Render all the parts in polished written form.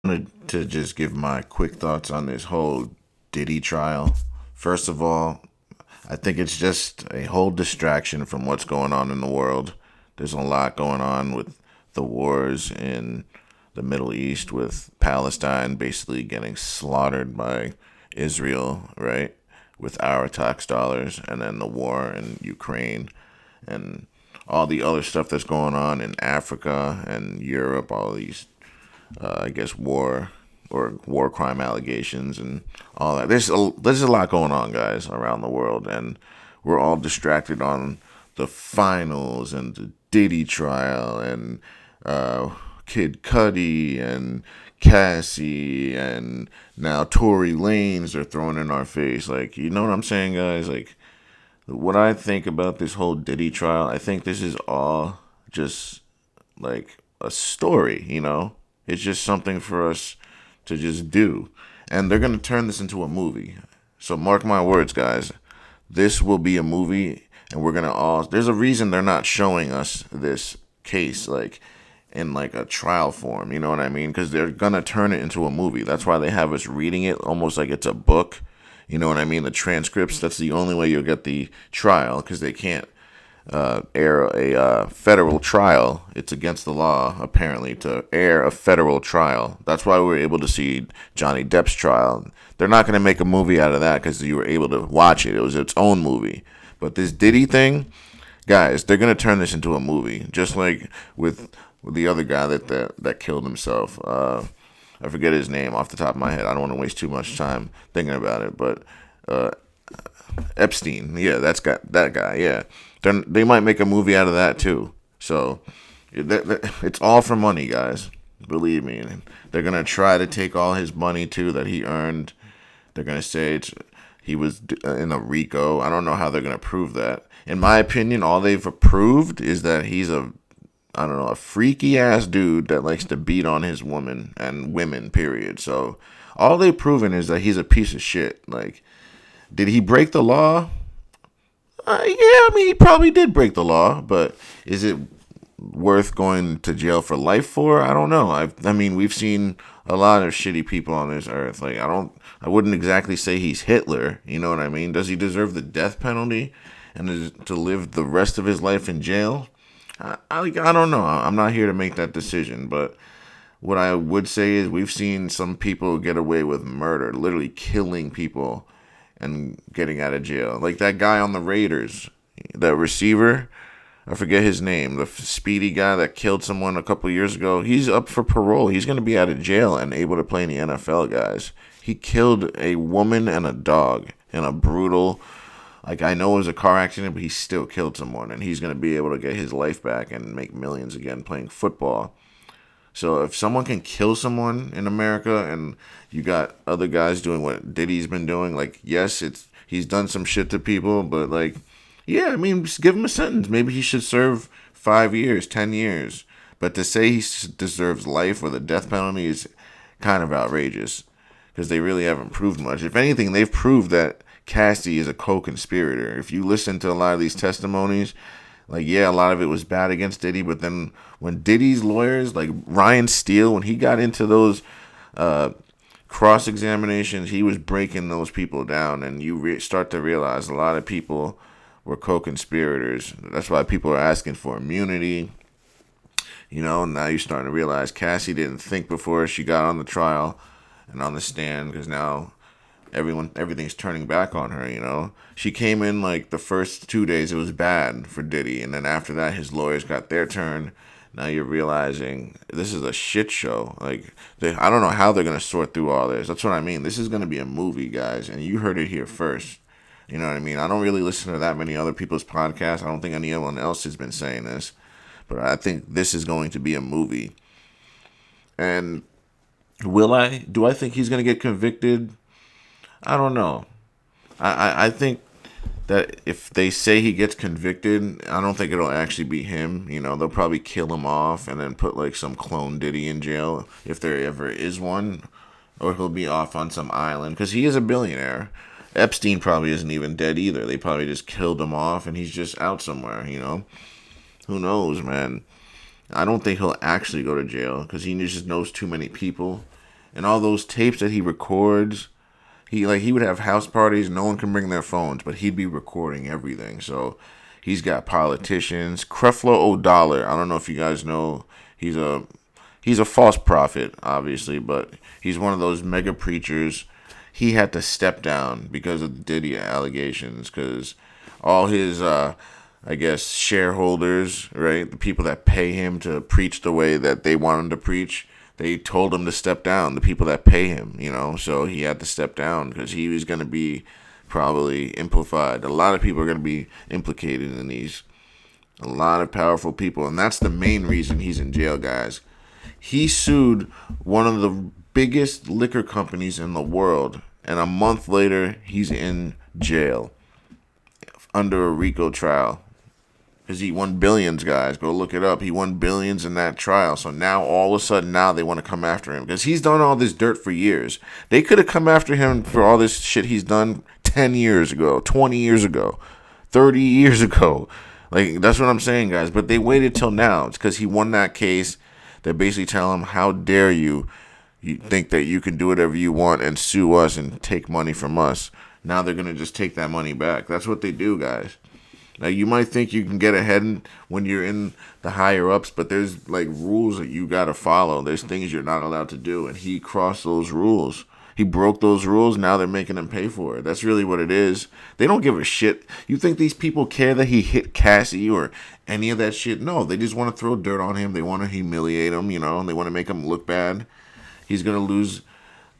Wanted to just give my quick thoughts on this whole Diddy trial. First of all, I think it's just a whole distraction from what's going on in the world. There's a lot going on with the wars in the Middle East, with Palestine basically getting slaughtered by Israel, right? With our tax dollars, and then the war in Ukraine, and all the other stuff that's going on in Africa and Europe, all these I guess war crime allegations and all that. There's a lot going on, guys, around the world, and we're all distracted on the finals and the Diddy trial and Kid Cudi and Cassie and now Tory Lanez are throwing in our face. Like, you know what I'm saying, guys? Like, what I think about this whole Diddy trial, I think this is all just like a story, you know? It's just something for us to just do. And they're going to turn this into a movie. So mark my words, guys. This will be a movie, and we're going to all. There's a reason they're not showing us this case, like, in like a trial form, you know what I mean? Because they're going to turn it into a movie. That's why they have us reading it almost like it's a book. You know what I mean? The transcripts, that's the only way you'll get the trial because they can't air a federal trial. It's against the law, apparently, to air a federal trial. That's why we were able to see Johnny Depp's trial. They're not going to make a movie out of that because you were able to watch it. It was its own movie. But this Diddy thing, guys, they're going to turn this into a movie, just like with the other guy that killed himself. I forget his name off the top of my head. I don't want to waste too much time thinking about it, but uh, Epstein. Yeah, that guy. Yeah, they might make a movie out of that too. So it's all for money, guys. Believe me. They're gonna try to take all his money too that he earned. They're gonna say he was in a RICO. I don't know how they're gonna prove that. In my opinion, all they've approved is that he's a I don't know, a freaky ass dude that likes to beat on his woman and women, period. So all they've proven is that he's a piece of shit. Like, did he break the law? Yeah, I mean, he probably did break the law, but is it worth going to jail for life for? I don't know. I mean, we've seen a lot of shitty people on this earth. Like, I wouldn't exactly say he's Hitler. You know what I mean? Does he deserve the death penalty and to live the rest of his life in jail? I don't know. I'm not here to make that decision, but what I would say is we've seen some people get away with murder, literally killing people and getting out of jail. Like that guy on the Raiders, the receiver, I forget his name, the speedy guy that killed someone a couple years ago. He's up for parole. He's going to be out of jail and able to play in the NFL, guys. He killed a woman and a dog in a brutal, like, I know it was a car accident, but he still killed someone, and he's going to be able to get his life back and make millions again playing football. So if someone can kill someone in America, and you got other guys doing what Diddy's been doing, like, yes, he's done some shit to people, but like, yeah, I mean, just give him a sentence. Maybe he should serve 5 years, 10 years. But to say he deserves life or the death penalty is kind of outrageous because they really haven't proved much. If anything, they've proved that Cassie is a co-conspirator. If you listen to a lot of these testimonies, like, yeah, a lot of it was bad against Diddy, but then when Diddy's lawyers, like Ryan Steele, when he got into those uh, cross examinations, he was breaking those people down, and you start to realize a lot of people were co-conspirators. That's why people are asking for immunity. You know, now you're starting to realize Cassie didn't think before she got on the trial and on the stand because now everything's turning back on her, you know. She came in like the first 2 days it was bad for Diddy, and then after that his lawyers got their turn. Now you're realizing this is a shit show. Like, I don't know how they're gonna sort through all this. That's what I mean. This is gonna be a movie, guys, and you heard it here first. You know what I mean? I don't really listen to that many other people's podcasts. I don't think anyone else has been saying this, but I think this is going to be a movie. And will I? Do I think he's gonna get convicted? I don't know. I think that if they say he gets convicted, I don't think it'll actually be him. You know, they'll probably kill him off and then put like some clone Diddy in jail if there ever is one, or he'll be off on some island because he is a billionaire. Epstein probably isn't even dead either. They probably just killed him off and he's just out somewhere. You know, who knows, man? I don't think he'll actually go to jail because he just knows too many people. And all those tapes that he records, he would have house parties, no one can bring their phones, but he'd be recording everything. So he's got politicians. Creflo O'Dollar, I don't know if you guys know, he's a false prophet, obviously, but he's one of those mega preachers. He had to step down because of the Diddy allegations, because all his I guess shareholders, right, the people that pay him to preach the way that they want him to preach, they told him to step down, the people that pay him, so he had to step down because he was going to be probably amplified. A lot of people are going to be implicated in these. A lot of powerful people, and that's the main reason he's in jail, guys. He sued one of the biggest liquor companies in the world, and a month later, he's in jail under a RICO trial. Because he won billions, guys. Go look it up. He won billions in that trial. So now, all of a sudden, now they want to come after him. Because he's done all this dirt for years. They could have come after him for all this shit he's done 10 years ago, 20 years ago, 30 years ago. Like, that's what I'm saying, guys. But they waited till now. It's because he won that case. They basically tell him, how dare you think that you can do whatever you want and sue us and take money from us. Now they're going to just take that money back. That's what they do, guys. Now, you might think you can get ahead when you're in the higher ups, but there's like rules that you got to follow. There's things you're not allowed to do, and he crossed those rules. He broke those rules. Now they're making him pay for it. That's really what it is. They don't give a shit. You think these people care that he hit Cassie or any of that shit? No, they just want to throw dirt on him. They want to humiliate him, and they want to make him look bad. He's going to lose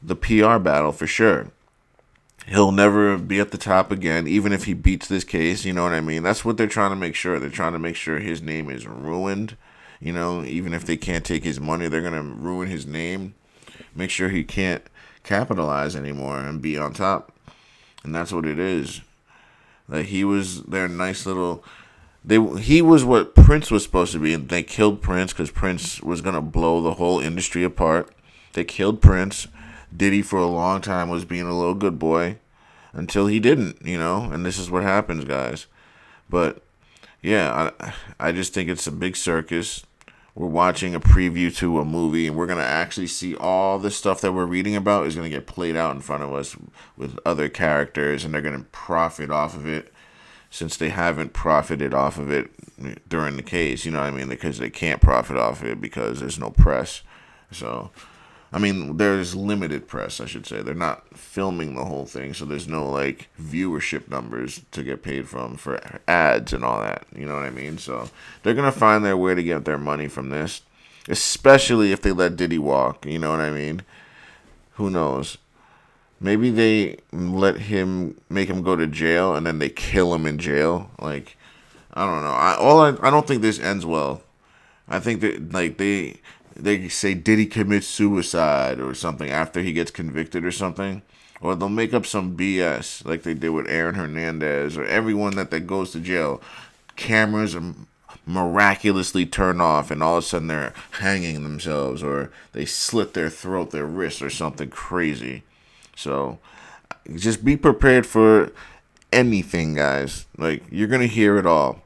the PR battle for sure. He'll never be at the top again, even if he beats this case. You know what I mean? That's what they're trying to make sure. They're trying to make sure his name is ruined. Even if they can't take his money, they're going to ruin his name. Make sure he can't capitalize anymore and be on top. And that's what it is. Like, he was their nice little... He was what Prince was supposed to be, and they killed Prince because Prince was going to blow the whole industry apart. They killed Prince. Diddy for a long time was being a little good boy until he didn't, and this is what happens, guys. But yeah, I just think it's a big circus. We're watching a preview to a movie, and we're going to actually see all the stuff that we're reading about is going to get played out in front of us with other characters, and they're going to profit off of it since they haven't profited off of it during the case, you know what I mean? Because they can't profit off of it because there's no press. So... there's limited press, I should say. They're not filming the whole thing, so there's no, viewership numbers to get paid from for ads and all that. You know what I mean? So they're going to find their way to get their money from this, especially if they let Diddy walk. You know what I mean? Who knows? Maybe they make him go to jail, and then they kill him in jail. I don't know. I don't think this ends well. I think that, they say Diddy commits suicide or something after he gets convicted or something. Or they'll make up some BS like they did with Aaron Hernandez or everyone that goes to jail. Cameras are miraculously turned off and all of a sudden they're hanging themselves or they slit their throat, their wrist or something crazy. So just be prepared for anything, guys. You're going to hear it all.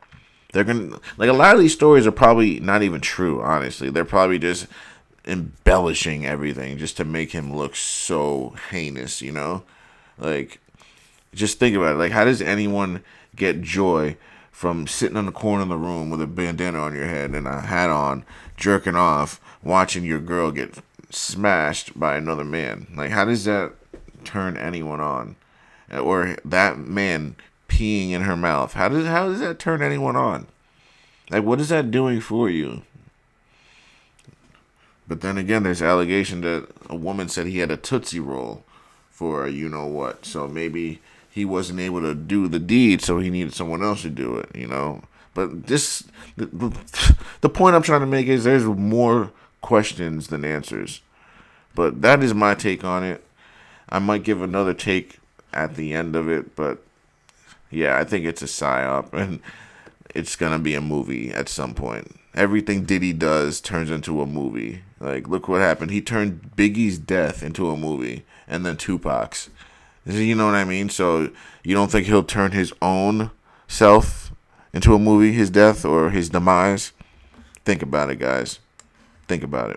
They're going to, a lot of these stories are probably not even true, honestly. They're probably just embellishing everything just to make him look so heinous, just think about it. How does anyone get joy from sitting in the corner of the room with a bandana on your head and a hat on, jerking off, watching your girl get smashed by another man? How does that turn anyone on? Or that man peeing in her mouth. How does that turn anyone on? What is that doing for you? But then again, there's allegation that a woman said he had a Tootsie Roll for you know what. So maybe he wasn't able to do the deed, so he needed someone else to do it, But the point I'm trying to make is there's more questions than answers. But that is my take on it. I might give another take at the end of it, but yeah, I think it's a psyop, and it's going to be a movie at some point. Everything Diddy does turns into a movie. Look what happened. He turned Biggie's death into a movie, and then Tupac's. You know what I mean? So you don't think he'll turn his own self into a movie, his death or his demise? Think about it, guys. Think about it.